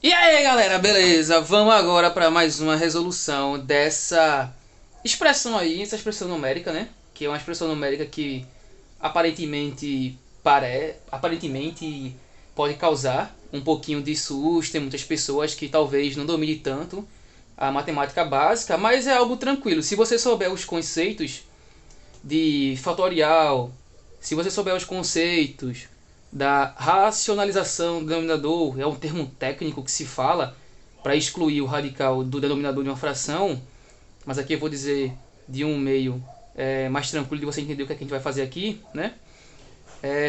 E aí galera, beleza? Vamos agora para mais uma resolução dessa expressão aí, essa expressão numérica, né? Que é uma expressão numérica que aparentemente pode causar um pouquinho de susto em muitas pessoas que talvez não domine tanto a matemática básica, mas é algo tranquilo. Se você souber os conceitos de fatorial, se você souber os conceitos da racionalização do denominador, é um termo técnico que se fala para excluir o radical do denominador de uma fração, mas aqui eu vou dizer de um meio mais tranquilo de você entender o que, é que a gente vai fazer aqui, né?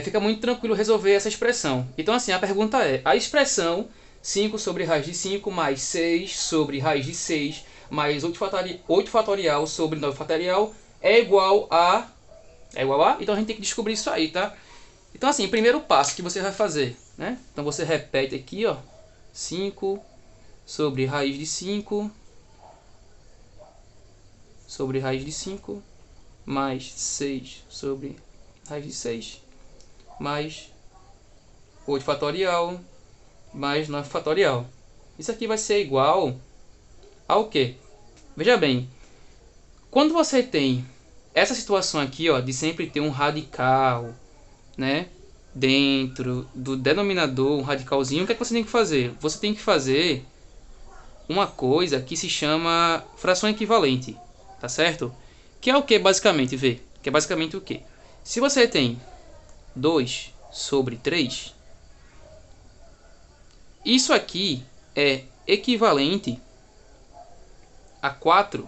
Fica muito tranquilo resolver essa expressão. Então assim, a pergunta é, a expressão 5 sobre raiz de 5 mais 6 sobre raiz de 6 mais 8 fatorial sobre 9 fatorial é igual a... É igual a? Então a gente tem que descobrir isso aí, tá? Então assim, primeiro passo que você vai fazer, né? Então você repete aqui, ó, 5 sobre raiz de 5 sobre raiz de 5 mais 6 sobre raiz de 6 mais 8 fatorial mais 9 fatorial. Isso aqui vai ser igual ao quê? Veja bem, quando você tem essa situação aqui, ó, de sempre ter um radical, né, dentro do denominador, um radicalzinho, o que é que você tem que fazer? Você tem que fazer uma coisa que se chama fração equivalente, tá certo? Que é o que basicamente, vê? Que é basicamente o que? Se você tem 2 sobre 3, isso aqui é equivalente a 4.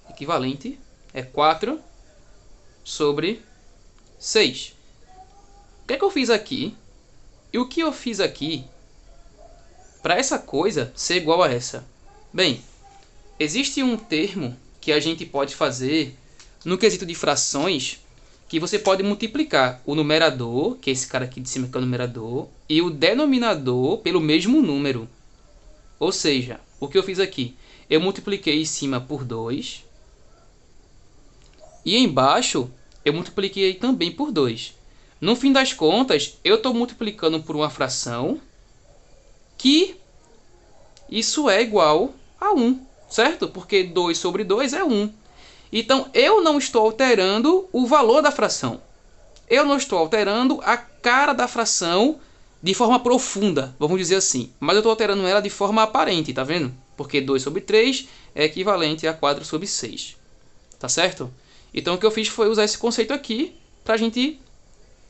Equivalente é 4 sobre 6. O que é que eu fiz aqui? E o que eu fiz aqui para essa coisa ser igual a essa? Bem, existe um termo que a gente pode fazer no quesito de frações, que você pode multiplicar o numerador, que é esse cara aqui de cima que é o numerador, e o denominador pelo mesmo número. Ou seja, o que eu fiz aqui? Eu multipliquei em cima por 2 e embaixo eu multipliquei também por 2. No fim das contas, eu estou multiplicando por uma fração que isso é igual a 1, certo? Porque 2 sobre 2 é 1. Então, eu não estou alterando o valor da fração. Eu não estou alterando a cara da fração de forma profunda, vamos dizer assim. Mas eu estou alterando ela de forma aparente, tá vendo? Porque 2 sobre 3 é equivalente a 4 sobre 6. Tá certo? Então, o que eu fiz foi usar esse conceito aqui pra gente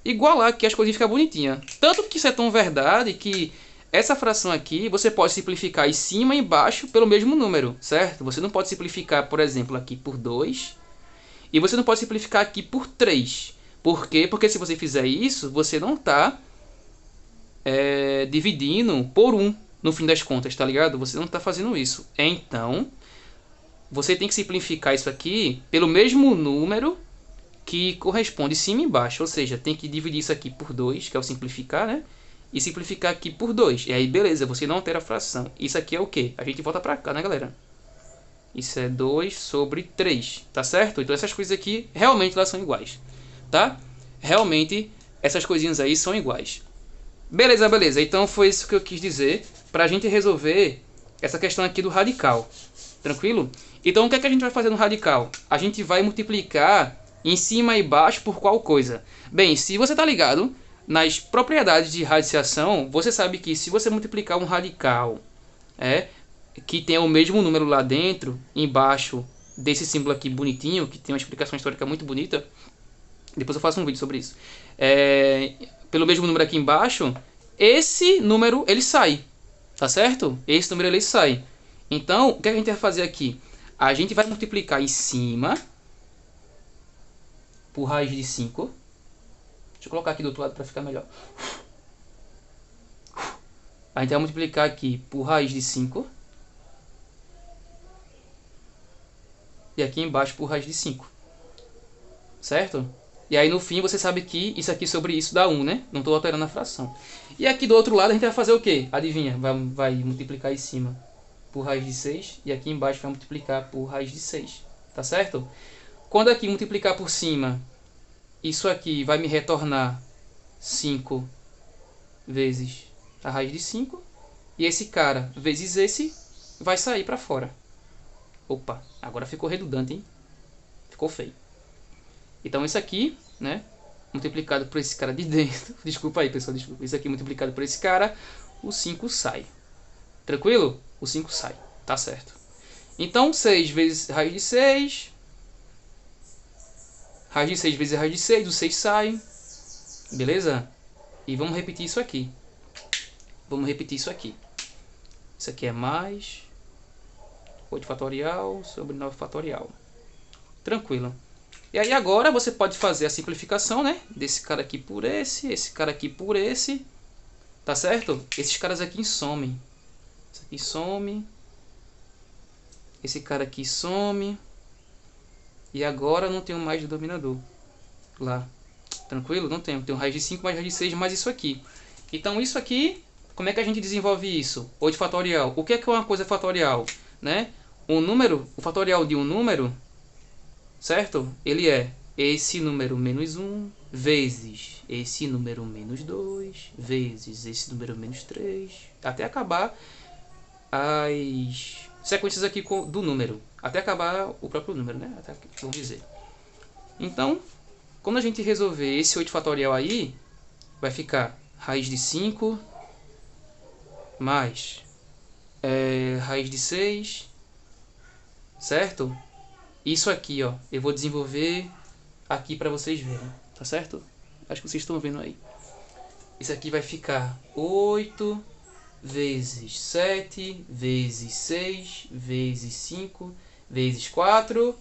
igualar que as coisas ficam bonitinhas. Tanto que isso é tão verdade que essa fração aqui você pode simplificar em cima e embaixo pelo mesmo número, certo? Você não pode simplificar, por exemplo, aqui por 2 e você não pode simplificar aqui por 3. Por quê? Porque se você fizer isso, você não está dividindo por 1 no fim das contas, tá ligado? Você não está fazendo isso. Então, você tem que simplificar isso aqui pelo mesmo número que corresponde cima e embaixo, ou seja, tem que dividir isso aqui por 2, que é o simplificar, né? E simplificar aqui por 2. E aí, beleza, você não altera a fração. Isso aqui é o quê? A gente volta pra cá, né, galera? Isso é 2 sobre 3, tá certo? Então essas coisas aqui, realmente elas são iguais, tá? Realmente, essas coisinhas aí são iguais. Beleza, beleza. Então foi isso que eu quis dizer pra gente resolver essa questão aqui do radical. Tranquilo? Então o que é que a gente vai fazer no radical? A gente vai multiplicar em cima e baixo por qual coisa? Bem, se você está ligado nas propriedades de radiciação, você sabe que se você multiplicar um radical que tem o mesmo número lá dentro, embaixo desse símbolo aqui bonitinho, que tem uma explicação histórica muito bonita, depois eu faço um vídeo sobre isso, pelo mesmo número aqui embaixo, esse número ele sai, tá certo? Esse número ele sai. Então, o que a gente vai fazer aqui? A gente vai multiplicar em cima por raiz de 5. Deixa eu colocar aqui do outro lado para ficar melhor. A gente vai multiplicar aqui por raiz de 5. E aqui embaixo por raiz de 5. Certo? E aí no fim você sabe que isso aqui sobre isso dá 1, né? Não estou alterando a fração. E aqui do outro lado a gente vai fazer o quê? Adivinha? Vai multiplicar em cima por raiz de 6. E aqui embaixo vai multiplicar por raiz de 6. Tá certo? Quando aqui multiplicar por cima, isso aqui vai me retornar 5 vezes a raiz de 5. E esse cara vezes esse vai sair para fora. Opa, agora ficou redundante, hein? Ficou feio. Então isso aqui, né, multiplicado por esse cara de dentro, desculpa aí pessoal, desculpa, isso aqui multiplicado por esse cara, o 5 sai. Tranquilo? O 5 sai, tá certo. Então 6 vezes raiz de 6, raiz de 6 vezes raiz de 6, o 6 sai, beleza? E vamos repetir isso aqui. Vamos repetir isso aqui. Isso aqui é mais 8 fatorial sobre 9 fatorial. Tranquilo. E aí agora você pode fazer a simplificação, né? Desse cara aqui por esse cara aqui por esse. Tá certo? Esses caras aqui somem. Esse aqui some. Esse cara aqui some. E agora não tenho mais denominador. Lá. Tranquilo? Não tenho. Tenho raiz de 5 mais raiz de 6 mais isso aqui. Então isso aqui, como é que a gente desenvolve isso? 8 fatorial. O que é uma coisa fatorial? Né? Um número, o fatorial de um número, certo? Ele é esse número menos 1 vezes esse número menos 2 vezes esse número menos 3, até acabar as sequências aqui do número, até acabar o próprio número, né? Até aqui, vamos dizer. Então, quando a gente resolver esse 8 fatorial aí, vai ficar raiz de 5 mais raiz de 6, certo? Isso aqui, ó, eu vou desenvolver aqui para vocês verem, tá certo? Acho que vocês estão vendo aí. Isso aqui vai ficar 8 vezes 7 vezes 6 vezes 5 vezes 4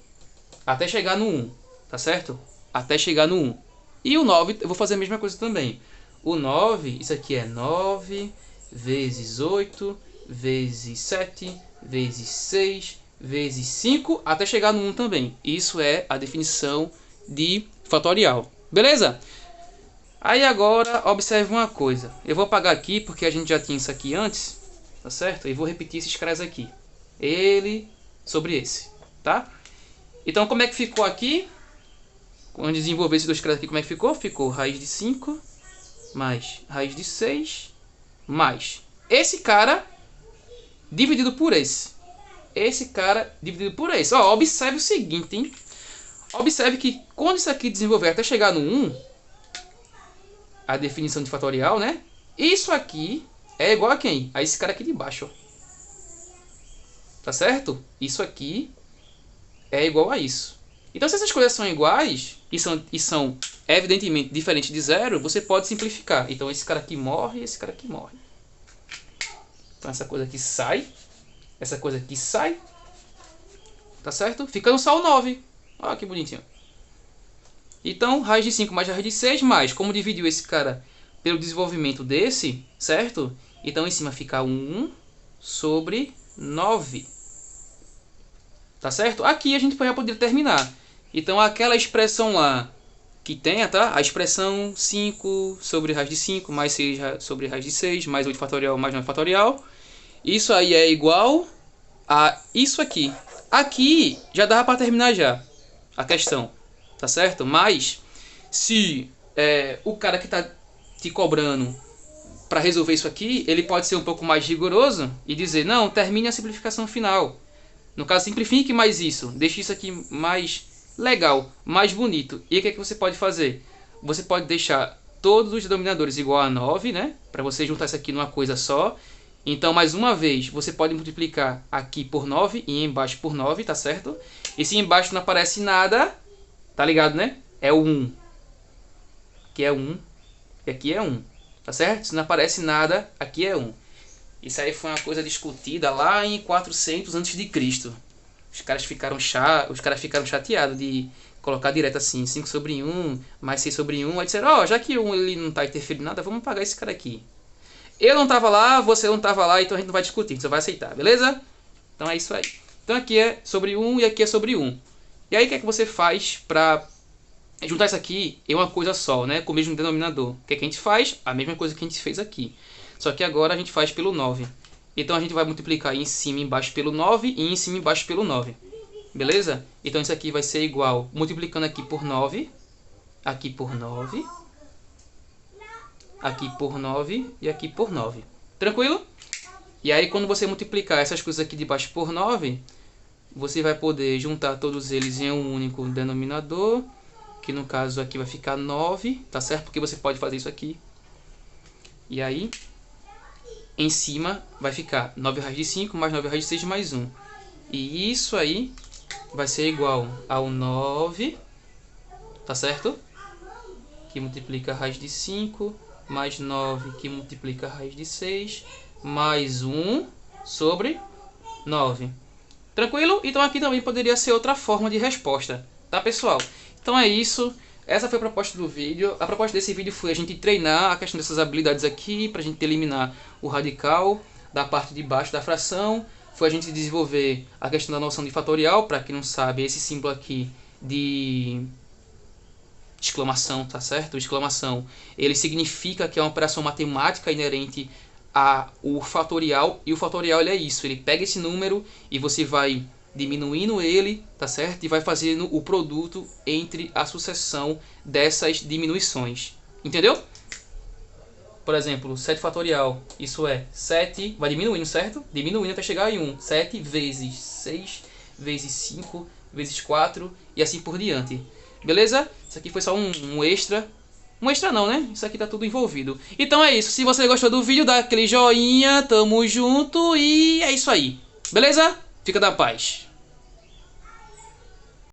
até chegar no 1, tá certo? Até chegar no 1. E o 9, eu vou fazer a mesma coisa também. O 9, isso aqui é 9 vezes 8 vezes 7 vezes 6 vezes 5 até chegar no 1 também. Isso é a definição de fatorial. Beleza? Aí agora observe uma coisa. Eu vou apagar aqui porque a gente já tinha isso aqui antes, tá certo? E vou repetir esses caras aqui. Ele sobre esse, tá? Então como é que ficou aqui? Quando desenvolver esses dois caras aqui, como é que ficou? Ficou raiz de 5 mais raiz de 6 mais esse cara dividido por esse. Esse cara dividido por esse. Ó, observe o seguinte, hein? Observe que quando isso aqui desenvolver até chegar no 1, a definição de fatorial, né? Isso aqui é igual a quem? A esse cara aqui de baixo, ó. Tá certo? Isso aqui é igual a isso. Então, se essas coisas são iguais e são evidentemente diferentes de zero, você pode simplificar. Então, esse cara aqui morre e esse cara aqui morre. Então, essa coisa aqui sai. Essa coisa aqui sai. Tá certo? Ficando só o 9. Olha que bonitinho. Então, raiz de 5 mais raiz de 6 mais. Como dividiu esse cara pelo desenvolvimento desse, certo? Então, em cima fica 1 sobre 9. Tá certo? Aqui a gente já poderia terminar. Então, aquela expressão lá que tenha, tá? A expressão 5 sobre raiz de 5 mais 6 sobre raiz de 6 mais 8 fatorial mais 9 fatorial. Isso aí é igual a isso aqui. Aqui já dava para terminar já a questão, tá certo? Mas se o cara que está te cobrando para resolver isso aqui, ele pode ser um pouco mais rigoroso e dizer, não, termine a simplificação final. No caso, simplifique mais isso, deixe isso aqui mais legal, mais bonito. E o que é que você pode fazer? Você pode deixar todos os denominadores igual a 9, né? Para você juntar isso aqui numa coisa só. Então, mais uma vez, você pode multiplicar aqui por 9 e embaixo por 9, tá certo? E se embaixo não aparece nada, tá ligado, né? É o 1. Aqui é 1 e aqui é 1, tá certo? Se não aparece nada, aqui é 1. Isso aí foi uma coisa discutida lá em 400 a.C. Os caras ficaram chateados de colocar direto assim, 5 sobre 1 mais 6 sobre 1. Aí disseram, já que 1 ele não está interferindo nada, vamos pagar esse cara aqui. Eu não estava lá, você não estava lá, então a gente não vai discutir, a gente só vai aceitar, beleza? Então é isso aí. Então aqui é sobre 1 e aqui é sobre 1. E aí o que é que você faz para juntar isso aqui em uma coisa só, né? Com o mesmo denominador. O que é que a gente faz? A mesma coisa que a gente fez aqui. Só que agora a gente faz pelo 9. Então a gente vai multiplicar em cima e embaixo pelo 9 e em cima e embaixo pelo 9. Beleza? Então isso aqui vai ser igual, multiplicando aqui por 9, aqui por 9, aqui por 9 e aqui por 9. Tranquilo? E aí quando você multiplicar essas coisas aqui de baixo por 9, você vai poder juntar todos eles em um único denominador, que no caso aqui vai ficar 9, tá certo? Porque você pode fazer isso aqui. E aí, em cima vai ficar 9 raiz de 5 mais 9 raiz de 6 mais 1. E isso aí vai ser igual ao 9, tá certo? Que multiplica a raiz de 5, mais 9 que multiplica a raiz de 6, mais 1 sobre 9. Tranquilo? Então aqui também poderia ser outra forma de resposta, tá pessoal? Então é isso, essa foi a proposta do vídeo. A proposta desse vídeo foi a gente treinar a questão dessas habilidades aqui, para a gente eliminar o radical da parte de baixo da fração. Foi a gente desenvolver a questão da noção de fatorial, para quem não sabe, esse símbolo aqui de exclamação, tá certo? Exclamação, ele significa que é uma operação matemática inerente ao fatorial, e o fatorial ele é isso, ele pega esse número e você vai diminuindo ele, tá certo? E vai fazendo o produto entre a sucessão dessas diminuições, entendeu? Por exemplo, 7 fatorial, isso é 7, vai diminuindo, certo? Diminuindo até chegar em 1, 7 vezes 6, vezes 5, vezes 4 e assim por diante. Beleza? Isso aqui foi só um extra. Um extra não, né? Isso aqui tá tudo envolvido. Então é isso. Se você gostou do vídeo, dá aquele joinha. Tamo junto e é isso aí. Beleza? Fica da paz.